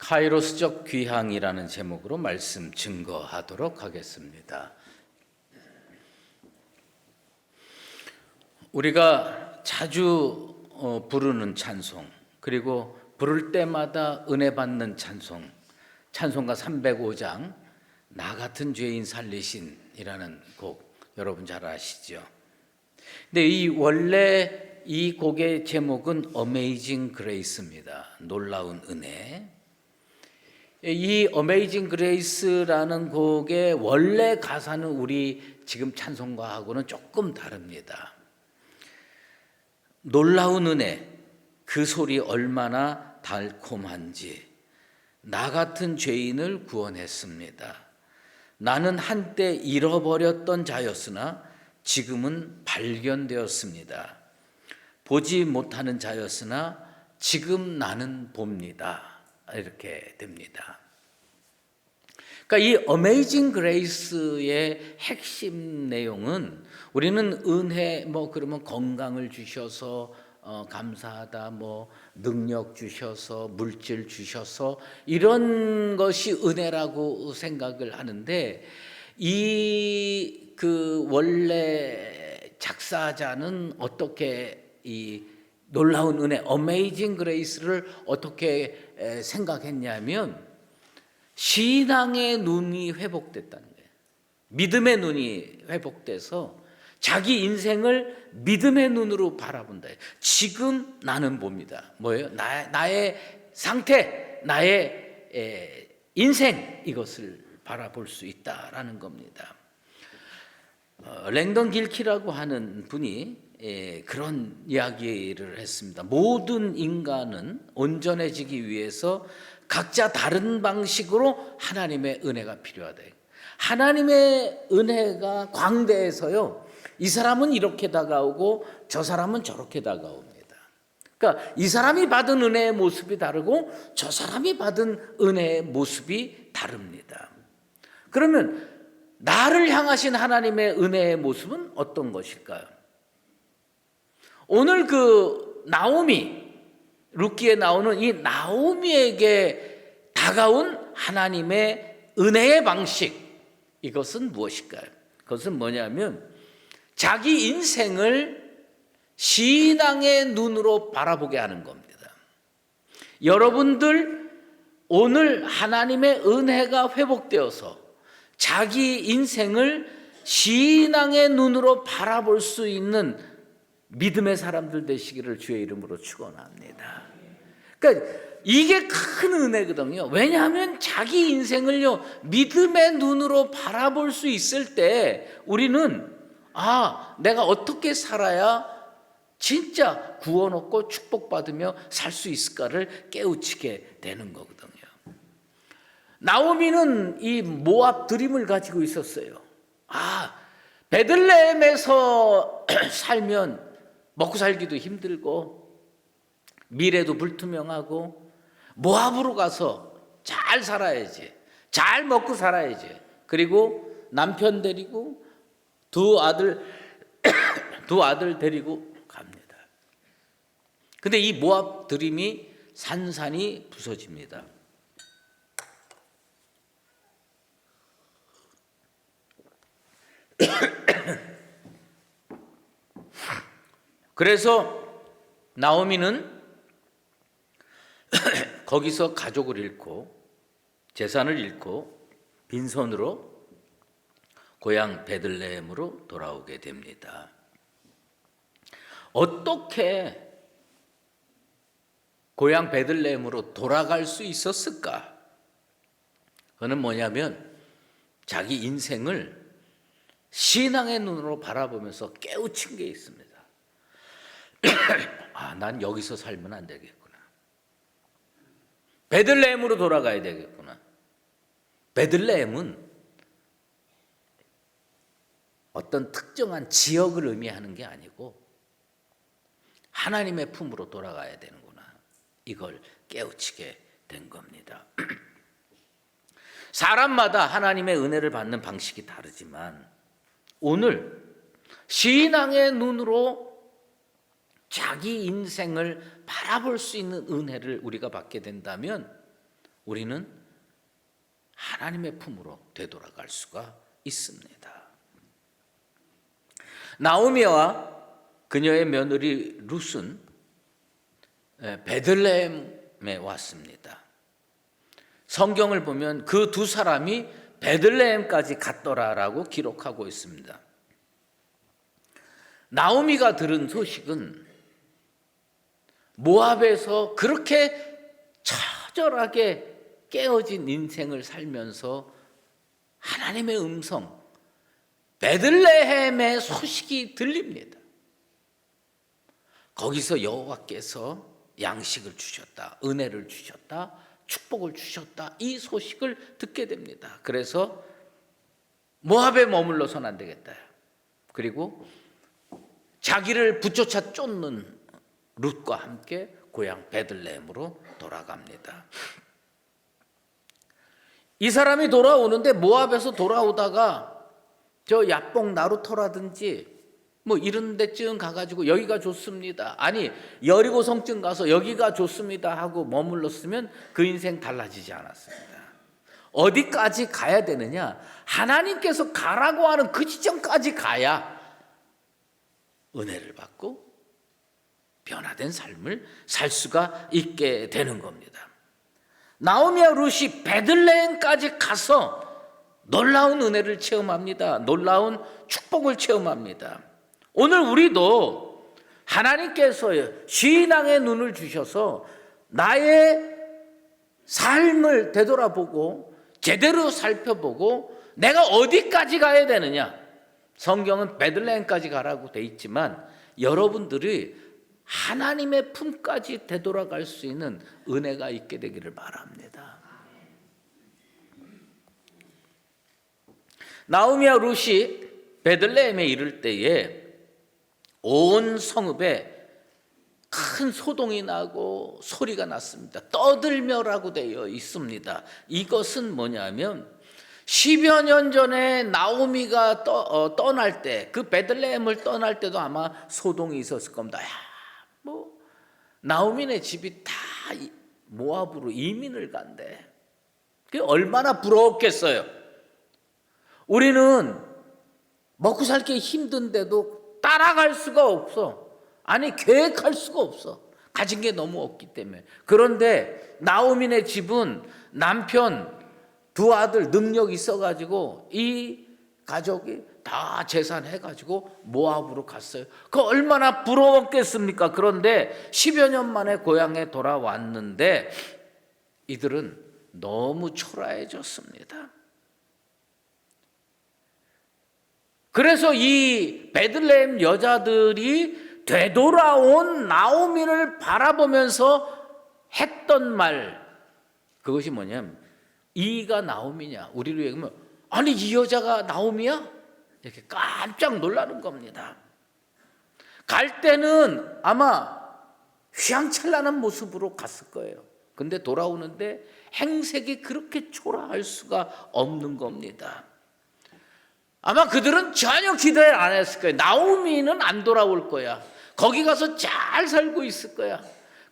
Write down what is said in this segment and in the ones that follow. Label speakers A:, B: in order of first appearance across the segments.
A: 카이로스적 귀향이라는 제목으로 말씀 증거하도록 하겠습니다. 우리가 자주 부르는 찬송, 그리고 부를 때마다 은혜 받는 찬송, 찬송가 305장 나 같은 죄인 살리신이라는 곡 여러분 잘 아시죠? 근데 원래 이 곡의 제목은 Amazing Grace입니다. 놀라운 은혜. 이 Amazing Grace라는 곡의 원래 가사는 우리 지금 찬송가하고는 조금 다릅니다. 놀라운 은혜, 그 소리 얼마나 달콤한지 나 같은 죄인을 구원했습니다. 나는 한때 잃어버렸던 자였으나 지금은 발견되었습니다. 보지 못하는 자였으나 지금 나는 봅니다. 이렇게 됩니다. 그러니까 이 Amazing Grace의 핵심 내용은 우리는 은혜, 그러면 건강을 주셔서 감사하다, 능력 주셔서, 물질 주셔서 이런 것이 은혜라고 생각을 하는데 원래 작사자는 어떻게 이 놀라운 은혜, Amazing Grace를 어떻게 생각했냐면 신앙의 눈이 회복됐다는 거예요. 믿음의 눈이 회복돼서 자기 인생을 믿음의 눈으로 바라본다. 지금 나는 봅니다. 뭐예요? 나의 상태, 나의 인생, 이것을 바라볼 수 있다라는 겁니다. 랭던 길키라고 하는 분이 그런 이야기를 했습니다. 모든 인간은 온전해지기 위해서 각자 다른 방식으로 하나님의 은혜가 필요하다. 하나님의 은혜가 광대해서요, 이 사람은 이렇게 다가오고 저 사람은 저렇게 다가옵니다. 그러니까 이 사람이 받은 은혜의 모습이 다르고 저 사람이 받은 은혜의 모습이 다릅니다. 그러면 나를 향하신 하나님의 은혜의 모습은 어떤 것일까요? 오늘 나오미, 룻기에 나오는 이 나오미에게 다가온 하나님의 은혜의 방식, 이것은 무엇일까요? 그것은 뭐냐면 자기 인생을 신앙의 눈으로 바라보게 하는 겁니다. 여러분들 오늘 하나님의 은혜가 회복되어서 자기 인생을 신앙의 눈으로 바라볼 수 있는 믿음의 사람들 되시기를 주의 이름으로 축원합니다. 그러니까 이게 큰 은혜거든요. 왜냐하면 자기 인생을요 믿음의 눈으로 바라볼 수 있을 때 우리는 내가 어떻게 살아야 진짜 구원 얻고 축복받으며 살 수 있을까를 깨우치게 되는 거거든요. 나오미는 이 모압 드림을 가지고 있었어요. 베들레헴에서 살면 먹고 살기도 힘들고 미래도 불투명하고 모압으로 가서 잘 살아야지, 잘 먹고 살아야지. 그리고 남편 데리고 두 아들 데리고 갑니다. 근데 이 모압 드림이 산산이 부서집니다. 그래서 나오미는 거기서 가족을 잃고 재산을 잃고 빈손으로 고향 베들레헴으로 돌아오게 됩니다. 어떻게 고향 베들레헴으로 돌아갈 수 있었을까? 그는 뭐냐면 자기 인생을 신앙의 눈으로 바라보면서 깨우친 게 있습니다. 난 여기서 살면 안 되겠구나. 베들레헴으로 돌아가야 되겠구나. 베들레헴은 어떤 특정한 지역을 의미하는 게 아니고 하나님의 품으로 돌아가야 되는구나. 이걸 깨우치게 된 겁니다. 사람마다 하나님의 은혜를 받는 방식이 다르지만 오늘 신앙의 눈으로 자기 인생을 바라볼 수 있는 은혜를 우리가 받게 된다면 우리는 하나님의 품으로 되돌아갈 수가 있습니다. 나오미와 그녀의 며느리 룻은 베들레헴에 왔습니다. 성경을 보면 그 두 사람이 베들레헴까지 갔더라라고 기록하고 있습니다. 나오미가 들은 소식은 모압에서 그렇게 처절하게 깨어진 인생을 살면서 하나님의 음성, 베들레헴의 소식이 들립니다. 거기서 여호와께서 양식을 주셨다, 은혜를 주셨다, 축복을 주셨다, 이 소식을 듣게 됩니다. 그래서 모압에 머물러선 안 되겠다. 그리고 자기를 붙여차 쫓는 룻과 함께 고향 베들레헴으로 돌아갑니다. 이 사람이 돌아오는데 모압에서 돌아오다가 저 야뽕 나루터라든지 뭐 이런 데쯤 가가지고 여기가 좋습니다, 아니 여리고성쯤 가서 여기가 좋습니다 하고 머물렀으면 그 인생 달라지지 않았습니다. 어디까지 가야 되느냐? 하나님께서 가라고 하는 그 지점까지 가야 은혜를 받고 변화된 삶을 살 수가 있게 되는 겁니다. 나오미와 룻이 베들레헴까지 가서 놀라운 은혜를 체험합니다. 놀라운 축복을 체험합니다. 오늘 우리도 하나님께서 신앙의 눈을 주셔서 나의 삶을 되돌아보고 제대로 살펴보고 내가 어디까지 가야 되느냐? 성경은 베들레헴까지 가라고 돼 있지만 여러분들이 하나님의 품까지 되돌아갈 수 있는 은혜가 있게 되기를 바랍니다. 나오미와 룻이 베들레헴에 이를 때에 온 성읍에 큰 소동이 나고 소리가 났습니다. 떠들며라고 되어 있습니다. 이것은 뭐냐면 10여 년 전에 나오미가 떠날 때, 그 베들레헴을 떠날 때도 아마 소동이 있었을 겁니다. 야, 뭐 나오미네 집이 다 모압으로 이민을 간대. 그게 얼마나 부러웠겠어요. 우리는 먹고 살기 힘든데도 따라갈 수가 없어. 아니 계획할 수가 없어. 가진 게 너무 없기 때문에. 그런데 나오미네 집은 남편 두 아들 능력 있어가지고 이 가족이 다 재산해가지고 모압으로 갔어요. 그 얼마나 부러웠겠습니까? 그런데 10여 년 만에 고향에 돌아왔는데 이들은 너무 초라해졌습니다. 그래서 이 베들레헴 여자들이 되돌아온 나오미를 바라보면서 했던 말, 그것이 뭐냐면 이가 나오미냐? 우리로 얘기하면 아니 이 여자가 나오미야? 이렇게 깜짝 놀라는 겁니다. 갈 때는 아마 휘황찬란한 모습으로 갔을 거예요. 근데 돌아오는데 행색이 그렇게 초라할 수가 없는 겁니다. 아마 그들은 전혀 기대를 안 했을 거예요. 나오미는 안 돌아올 거야. 거기 가서 잘 살고 있을 거야.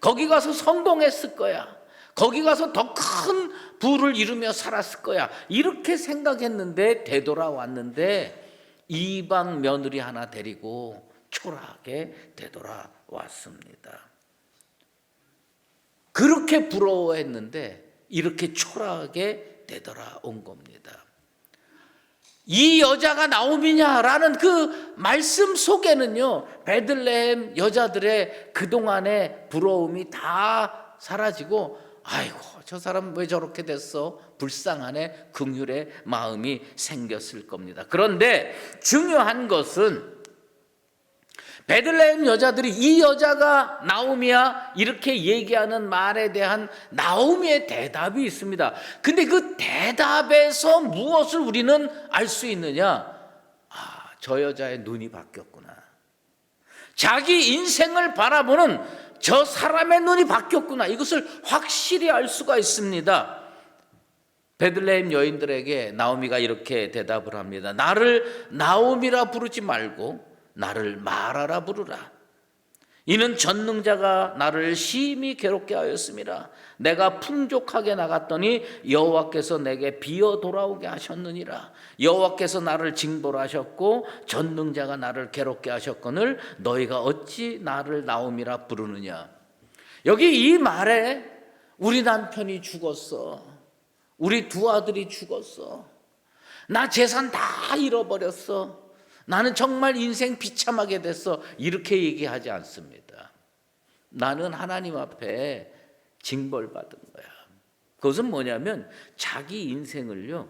A: 거기 가서 성공했을 거야. 거기 가서 더 큰 부를 이루며 살았을 거야. 이렇게 생각했는데 되돌아왔는데 이방 며느리 하나 데리고 초라하게 되돌아왔습니다. 그렇게 부러워했는데 이렇게 초라하게 되돌아온 겁니다. 이 여자가 나오미냐라는 그 말씀 속에는요, 베들레헴 여자들의 그동안의 부러움이 다 사라지고 아이고 저 사람 왜 저렇게 됐어? 불쌍하네, 긍휼의 마음이 생겼을 겁니다. 그런데 중요한 것은 베들레헴 여자들이 이 여자가 나오미야 이렇게 얘기하는 말에 대한 나오미의 대답이 있습니다. 근데 그 대답에서 무엇을 우리는 알 수 있느냐? 아, 저 여자의 눈이 바뀌었구나. 자기 인생을 바라보는 저 사람의 눈이 바뀌었구나. 이것을 확실히 알 수가 있습니다. 베들레헴 여인들에게 나오미가 이렇게 대답을 합니다. 나를 나오미라 부르지 말고 나를 마라라 부르라. 이는 전능자가 나를 심히 괴롭게 하였음이라. 내가 풍족하게 나갔더니 여호와께서 내게 비어 돌아오게 하셨느니라. 여호와께서 나를 징벌하셨고 전능자가 나를 괴롭게 하셨거늘 너희가 어찌 나를 나옴이라 부르느냐. 여기 이 말에 우리 남편이 죽었어, 우리 두 아들이 죽었어, 나 재산 다 잃어버렸어, 나는 정말 인생 비참하게 됐어, 이렇게 얘기하지 않습니다. 나는 하나님 앞에 징벌받은 거야. 그것은 뭐냐면 자기 인생을요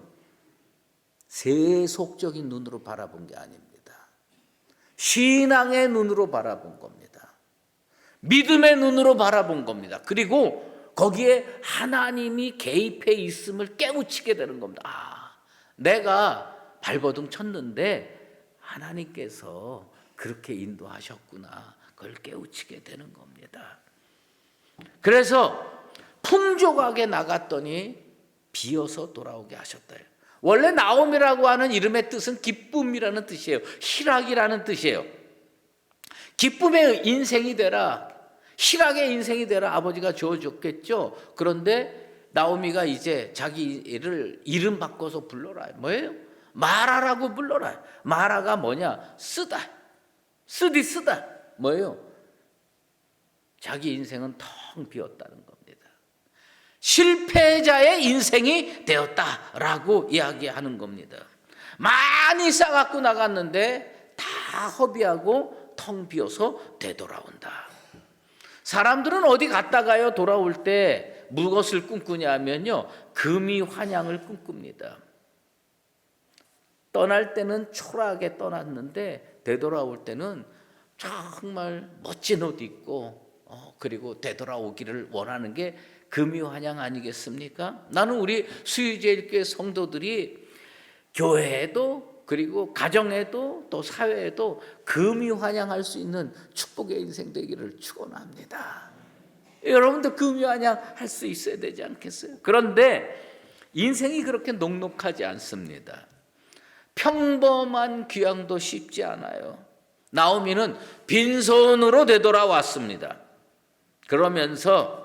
A: 세속적인 눈으로 바라본 게 아닙니다. 신앙의 눈으로 바라본 겁니다. 믿음의 눈으로 바라본 겁니다. 그리고 거기에 하나님이 개입해 있음을 깨우치게 되는 겁니다. 아, 내가 발버둥 쳤는데 하나님께서 그렇게 인도하셨구나, 그걸 깨우치게 되는 겁니다. 그래서 풍족하게 나갔더니 비어서 돌아오게 하셨다. 원래 나옴이라고 하는 이름의 뜻은 기쁨이라는 뜻이에요. 희락이라는 뜻이에요. 기쁨의 인생이 되라, 희락의 인생이 되라 아버지가 주어줬겠죠. 그런데 나오미가 이제 자기를 이름 바꿔서 불러라. 뭐예요? 마라라고 불러라. 마라가 뭐냐? 쓰다, 쓰다. 뭐예요? 자기 인생은 텅 비었다는 겁니다. 실패자의 인생이 되었다라고 이야기하는 겁니다. 많이 싸갖고 나갔는데 다 허비하고 텅 비어서 되돌아온다. 사람들은 어디 갔다가요 돌아올 때 무엇을 꿈꾸냐 하면요, 금이 환향을 꿈꿉니다. 떠날 때는 초라하게 떠났는데 되돌아올 때는 정말 멋진 옷 입고 그리고 되돌아오기를 원하는 게 금이환영 아니겠습니까? 나는 우리 수유제일교회 성도들이 교회에도 그리고 가정에도 또 사회에도 금이환영할 수 있는 축복의 인생 되기를 축원합니다. 여러분도 금이환영 할 수 있어야 되지 않겠어요? 그런데 인생이 그렇게 녹록하지 않습니다. 평범한 귀향도 쉽지 않아요. 나오미는 빈손으로 되돌아왔습니다. 그러면서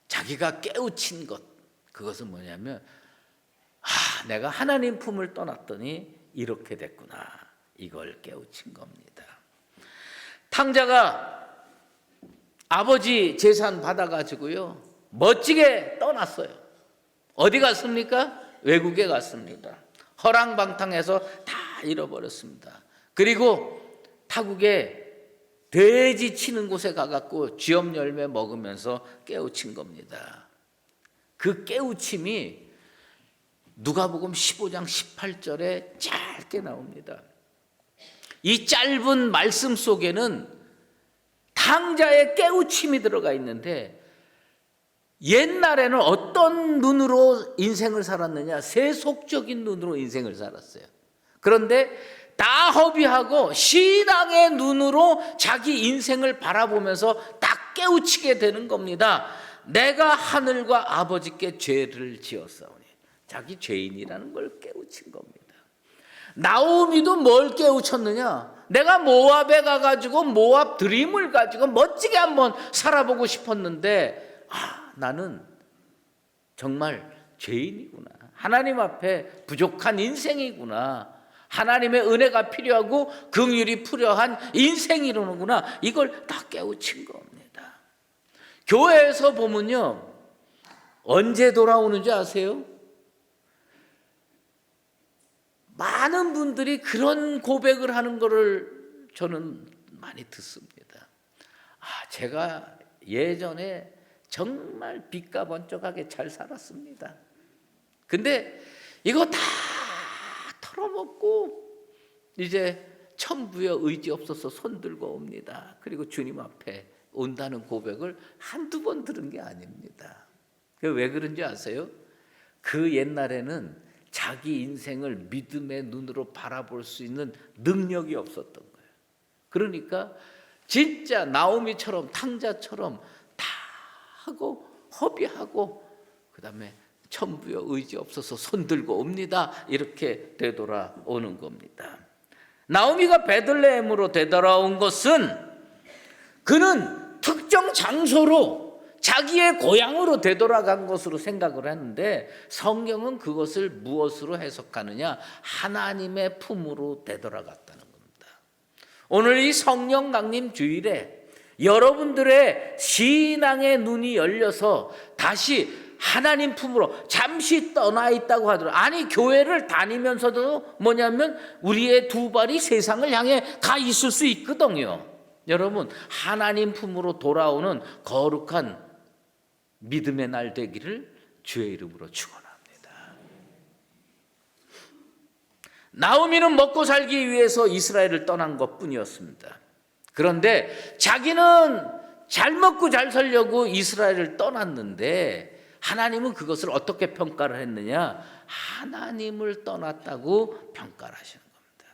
A: 자기가 깨우친 것, 그것은 뭐냐면 내가 하나님 품을 떠났더니 이렇게 됐구나, 이걸 깨우친 겁니다. 탕자가 아버지 재산 받아가지고요 멋지게 떠났어요. 어디 갔습니까? 외국에 갔습니다. 허랑방탕해서 다 잃어버렸습니다. 그리고 타국에 돼지 치는 곳에 가갖고 쥐엄 열매 먹으면서 깨우친 겁니다. 그 깨우침이 누가복음 15장 18절에 짧게 나옵니다. 이 짧은 말씀 속에는 탕자의 깨우침이 들어가 있는데, 옛날에는 어떤 눈으로 인생을 살았느냐? 세속적인 눈으로 인생을 살았어요. 그런데 다 허비하고 신앙의 눈으로 자기 인생을 바라보면서 딱 깨우치게 되는 겁니다. 내가 하늘과 아버지께 죄를 지었사오니, 자기 죄인이라는 걸 깨우친 겁니다. 나오미도 뭘 깨우쳤느냐? 내가 모압에 가가지고 모압 드림을 가지고 멋지게 한번 살아보고 싶었는데 나는 정말 죄인이구나, 하나님 앞에 부족한 인생이구나, 하나님의 은혜가 필요하고 긍휼이 필요한 인생이로구나, 이걸 다 깨우친 겁니다. 교회에서 보면요 언제 돌아오는지 아세요? 많은 분들이 그런 고백을 하는 것을 저는 많이 듣습니다. 제가 예전에 정말 빛과 번쩍하게 잘 살았습니다. 근데 이거 다 털어먹고 이제 천부여 의지 없어서 손들고 옵니다. 그리고 주님 앞에 온다는 고백을 한두 번 들은 게 아닙니다. 왜 그런지 아세요? 그 옛날에는 자기 인생을 믿음의 눈으로 바라볼 수 있는 능력이 없었던 거예요. 그러니까 진짜 나오미처럼 탕자처럼 다 하고 허비하고 그 다음에 천부여 의지 없어서 손들고 옵니다, 이렇게 되돌아오는 겁니다. 나오미가 베들레헴으로 되돌아온 것은 그는 특정 장소로 자기의 고향으로 되돌아간 것으로 생각을 하는데, 성경은 그것을 무엇으로 해석하느냐? 하나님의 품으로 되돌아갔다는 겁니다. 오늘 이 성령 강림 주일에 여러분들의 신앙의 눈이 열려서 다시 하나님 품으로 잠시 떠나 있다고 하더라도, 아니 교회를 다니면서도 뭐냐면 우리의 두 발이 세상을 향해 가 있을 수 있거든요. 여러분, 하나님 품으로 돌아오는 거룩한 믿음의 날 되기를 주의 이름으로 축원합니다. 나오미는 먹고 살기 위해서 이스라엘을 떠난 것뿐이었습니다. 그런데 자기는 잘 먹고 잘 살려고 이스라엘을 떠났는데, 하나님은 그것을 어떻게 평가를 했느냐? 하나님을 떠났다고 평가를 하시는 겁니다.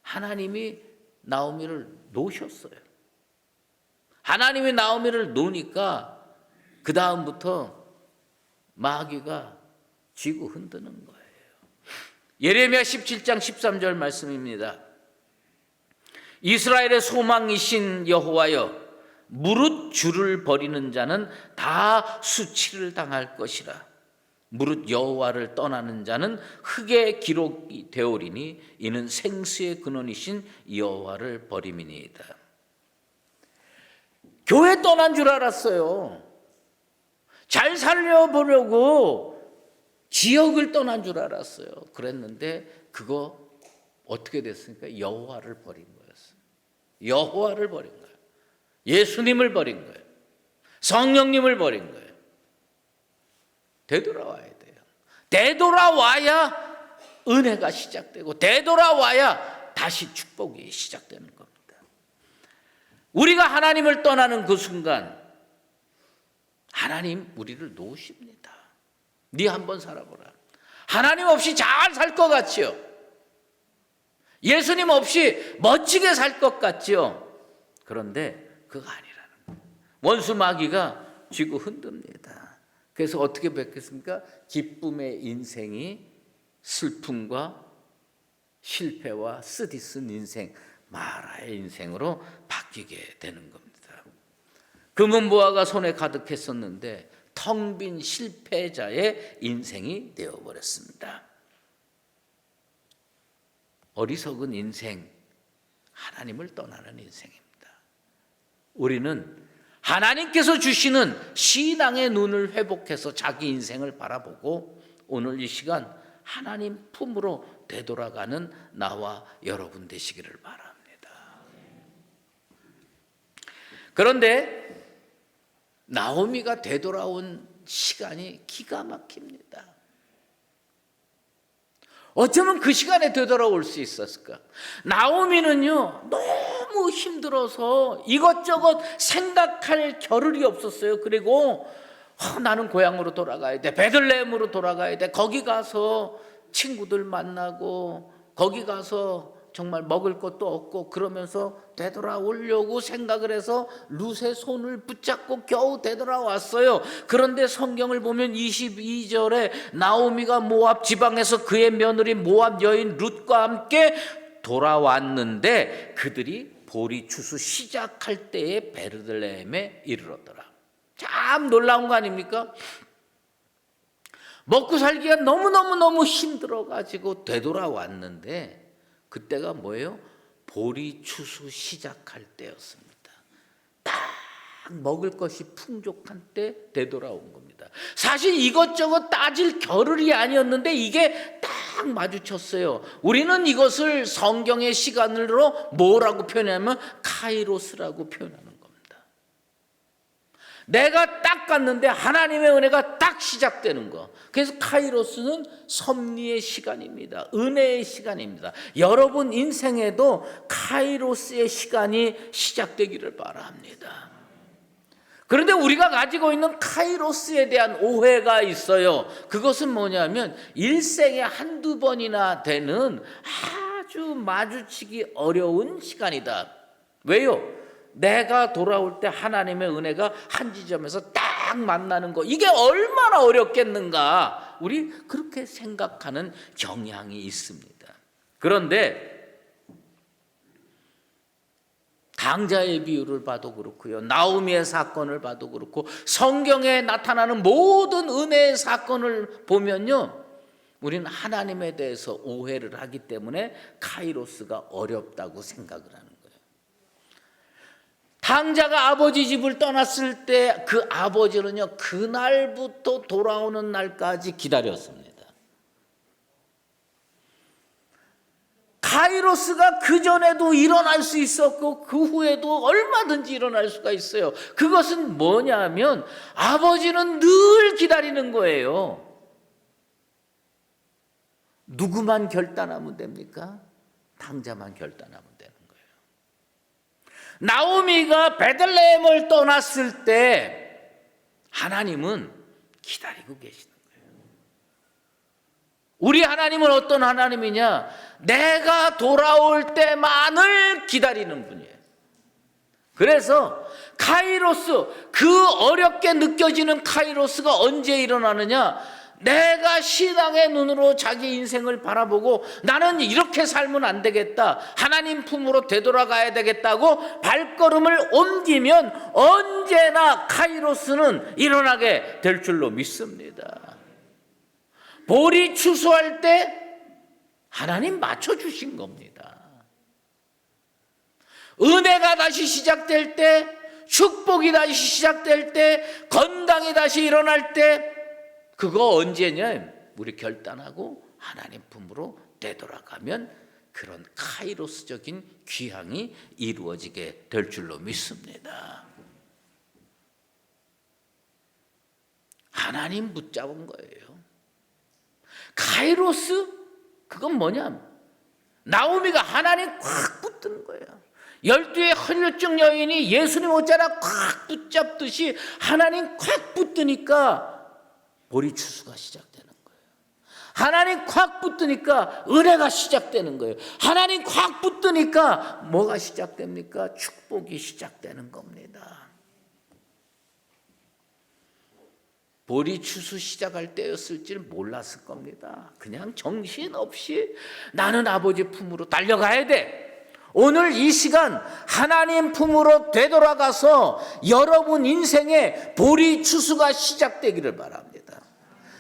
A: 하나님이 나오미를 놓으셨어요. 하나님이 나오미를 놓으니까 그 다음부터 마귀가 쥐고 흔드는 거예요. 예레미야 17장 13절 말씀입니다. 이스라엘의 소망이신 여호와여, 무릇 주를 버리는 자는 다 수치를 당할 것이라. 무릇 여호와를 떠나는 자는 흙에 기록이 되오리니 이는 생수의 근원이신 여호와를 버림이니이다. 교회 떠난 줄 알았어요. 잘 살려보려고 지역을 떠난 줄 알았어요. 그랬는데 그거 어떻게 됐습니까? 여호와를 버린 거였어요. 여호와를 버린 거예요. 예수님을 버린 거예요. 성령님을 버린 거예요. 되돌아와야 돼요. 되돌아와야 은혜가 시작되고, 되돌아와야 다시 축복이 시작되는 겁니다. 우리가 하나님을 떠나는 그 순간 하나님 우리를 놓으십니다. 네 한번 살아보라. 하나님 없이 잘 살 것 같지요? 예수님 없이 멋지게 살 것 같지요? 그런데 그거 아니라는 거예요. 원수 마귀가 쥐고 흔듭니다. 그래서 어떻게 뵙겠습니까? 기쁨의 인생이 슬픔과 실패와 쓰디쓴 인생, 마라의 인생으로 바뀌게 되는 겁니다. 금은 보화가 손에 가득했었는데 텅 빈 실패자의 인생이 되어버렸습니다. 어리석은 인생, 하나님을 떠나는 인생입니다. 우리는 하나님께서 주시는 신앙의 눈을 회복해서 자기 인생을 바라보고 오늘 이 시간 하나님 품으로 되돌아가는 나와 여러분 되시기를 바랍니다. 그런데 나오미가 되돌아온 시간이 기가 막힙니다. 어쩌면 그 시간에 되돌아올 수 있었을까? 나오미는요, 너무 힘들어서 이것저것 생각할 겨를이 없었어요. 그리고 나는 고향으로 돌아가야 돼. 베들레헴으로 돌아가야 돼. 거기 가서 친구들 만나고 거기 가서 정말 먹을 것도 없고 그러면서 되돌아오려고 생각을 해서 룻의 손을 붙잡고 겨우 되돌아왔어요. 그런데 성경을 보면 22절에 나오미가 모압 지방에서 그의 며느리 모압 여인 룻과 함께 돌아왔는데 그들이 보리 추수 시작할 때에 베들레헴에 이르렀더라. 참 놀라운 거 아닙니까? 먹고 살기가 너무너무 힘들어가지고 되돌아왔는데 그때가 뭐예요? 보리 추수 시작할 때였습니다. 딱 먹을 것이 풍족한 때 되돌아온 겁니다. 사실 이것저것 따질 겨를이 아니었는데 이게 딱 마주쳤어요. 우리는 이것을 성경의 시간으로 뭐라고 표현하면 카이로스라고 표현하는 겁니다. 내가 딱 갔는데 하나님의 은혜가 딱 시작되는 거. 그래서 카이로스는 섭리의 시간입니다. 은혜의 시간입니다. 여러분 인생에도 카이로스의 시간이 시작되기를 바랍니다. 그런데 우리가 가지고 있는 카이로스에 대한 오해가 있어요. 그것은 뭐냐면 일생에 한두 번이나 되는 아주 마주치기 어려운 시간이다. 왜요? 내가 돌아올 때 하나님의 은혜가 한 지점에서 딱 만나는 거, 이게 얼마나 어렵겠는가, 우리 그렇게 생각하는 경향이 있습니다. 그런데 당자의 비유를 봐도 그렇고요, 나오미의 사건을 봐도 그렇고, 성경에 나타나는 모든 은혜의 사건을 보면요, 우리는 하나님에 대해서 오해를 하기 때문에 카이로스가 어렵다고 생각을 하는 거예요. 당자가 아버지 집을 떠났을 때 그 아버지는요, 그날부터 돌아오는 날까지 기다렸습니다. 카이로스가 그 전에도 일어날 수 있었고 그 후에도 얼마든지 일어날 수가 있어요. 그것은 뭐냐면 아버지는 늘 기다리는 거예요. 누구만 결단하면 됩니까? 당자만 결단하면 되는 거예요. 나오미가 베들레헴을 떠났을 때 하나님은 기다리고 계시는 거예요. 우리 하나님은 어떤 하나님이냐? 내가 돌아올 때만을 기다리는 분이에요. 그래서 카이로스, 그 어렵게 느껴지는 카이로스가 언제 일어나느냐? 내가 신앙의 눈으로 자기 인생을 바라보고 나는 이렇게 살면 안 되겠다, 하나님 품으로 되돌아가야 되겠다고 발걸음을 옮기면 언제나 카이로스는 일어나게 될 줄로 믿습니다. 볼이 추수할 때 하나님 맞춰주신 겁니다. 은혜가 다시 시작될 때, 축복이 다시 시작될 때, 건강이 다시 일어날 때, 그거 언제냐? 우리 결단하고 하나님 품으로 되돌아가면 그런 카이로스적인 귀향이 이루어지게 될 줄로 믿습니다. 하나님 붙잡은 거예요. 카이로스? 그건 뭐냐? 나오미가 하나님 꽉 붙드는 거예요. 12의 혈류증 여인이 예수님 옷자락 꽉 붙잡듯이 하나님 꽉 붙드니까 보리 추수가 시작되는 거예요. 하나님 꽉 붙드니까 은혜가 시작되는 거예요. 하나님 꽉 붙드니까 뭐가 시작됩니까? 축복이 시작되는 겁니다. 보리 추수 시작할 때였을지 몰랐을 겁니다. 그냥 정신없이 나는 아버지 품으로 달려가야 돼. 오늘 이 시간 하나님 품으로 되돌아가서 여러분 인생에 보리 추수가 시작되기를 바랍니다.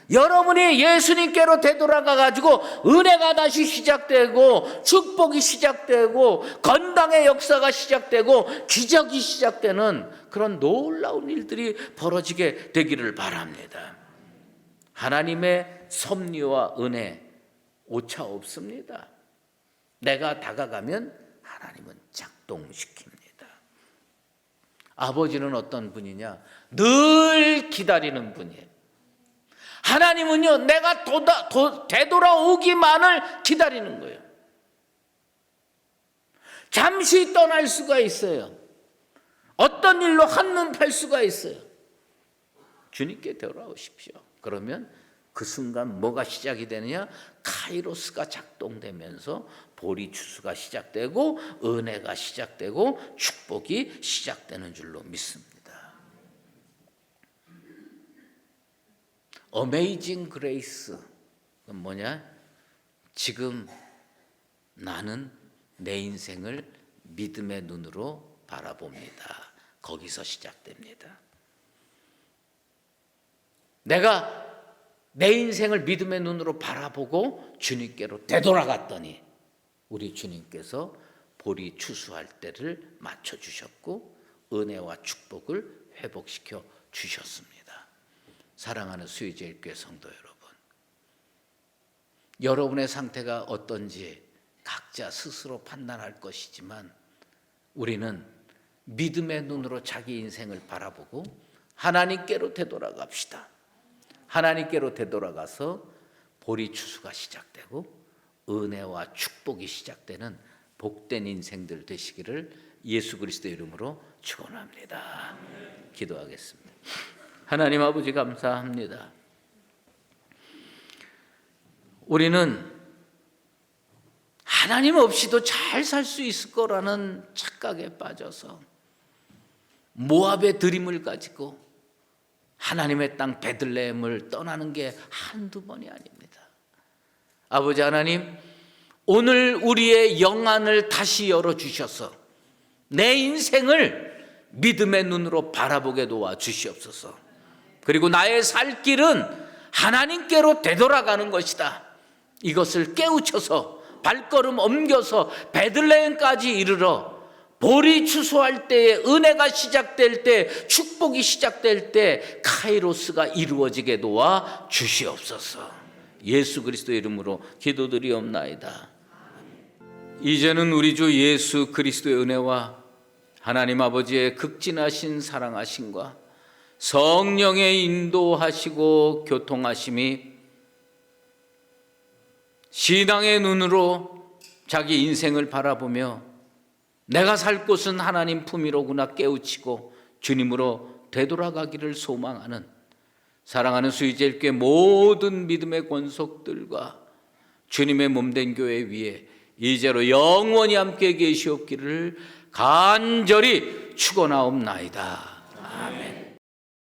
A: 여러분이 예수님께로 되돌아가 가지고 은혜가 다시 시작되고 축복이 시작되고 건강의 역사가 시작되고 기적이 시작되는 그런 놀라운 일들이 벌어지게 되기를 바랍니다. 하나님의 섭리와 은혜 오차 없습니다. 내가 다가가면 하나님은 작동시킵니다. 아버지는 어떤 분이냐? 늘 기다리는 분이에요. 하나님은요, 내가 되돌아오기만을 기다리는 거예요. 잠시 떠날 수가 있어요. 어떤 일로 한눈 팔 수가 있어요. 주님께 돌아오십시오. 그러면 그 순간 뭐가 시작이 되느냐? 카이로스가 작동되면서 보리 추수가 시작되고 은혜가 시작되고 축복이 시작되는 줄로 믿습니다. 어메이징 그레이스 뭐냐? 지금 나는 내 인생을 믿음의 눈으로 바라봅니다. 거기서 시작됩니다. 내가 내 인생을 믿음의 눈으로 바라보고 주님께로 되돌아갔더니 우리 주님께서 보리 추수할 때를 맞춰주셨고 은혜와 축복을 회복시켜 주셨습니다. 사랑하는 수의제일교회 성도 여러분, 여러분의 상태가 어떤지 각자 스스로 판단할 것이지만 우리는 믿음의 눈으로 자기 인생을 바라보고 하나님께로 되돌아갑시다. 하나님께로 되돌아가서 보리 추수가 시작되고 은혜와 축복이 시작되는 복된 인생들 되시기를 예수 그리스도의 이름으로 축원합니다. 기도하겠습니다. 하나님 아버지 감사합니다. 우리는 하나님 없이도 잘 살 수 있을 거라는 착각에 빠져서 모압의 드림을 가지고 하나님의 땅 베들레헴을 떠나는 게 한두 번이 아닙니다. 아버지 하나님, 오늘 우리의 영안을 다시 열어주셔서 내 인생을 믿음의 눈으로 바라보게 도와 주시옵소서. 그리고 나의 살 길은 하나님께로 되돌아가는 것이다. 이것을 깨우쳐서 발걸음 옮겨서 베들레헴까지 이르러 볼이 추수할 때에, 은혜가 시작될 때, 축복이 시작될 때 카이로스가 이루어지게 도와 주시옵소서. 예수 그리스도의 이름으로 기도드리옵나이다. 이제는 우리 주 예수 그리스도의 은혜와 하나님 아버지의 극진하신 사랑하심과 성령의 인도하시고 교통하심이 신앙의 눈으로 자기 인생을 바라보며 내가 살 곳은 하나님 품이로구나 깨우치고 주님으로 되돌아가기를 소망하는 사랑하는 수의제일교회 모든 믿음의 권속들과 주님의 몸된 교회 위에 이제로 영원히 함께 계시옵기를 간절히 축원하옵나이다. 아멘.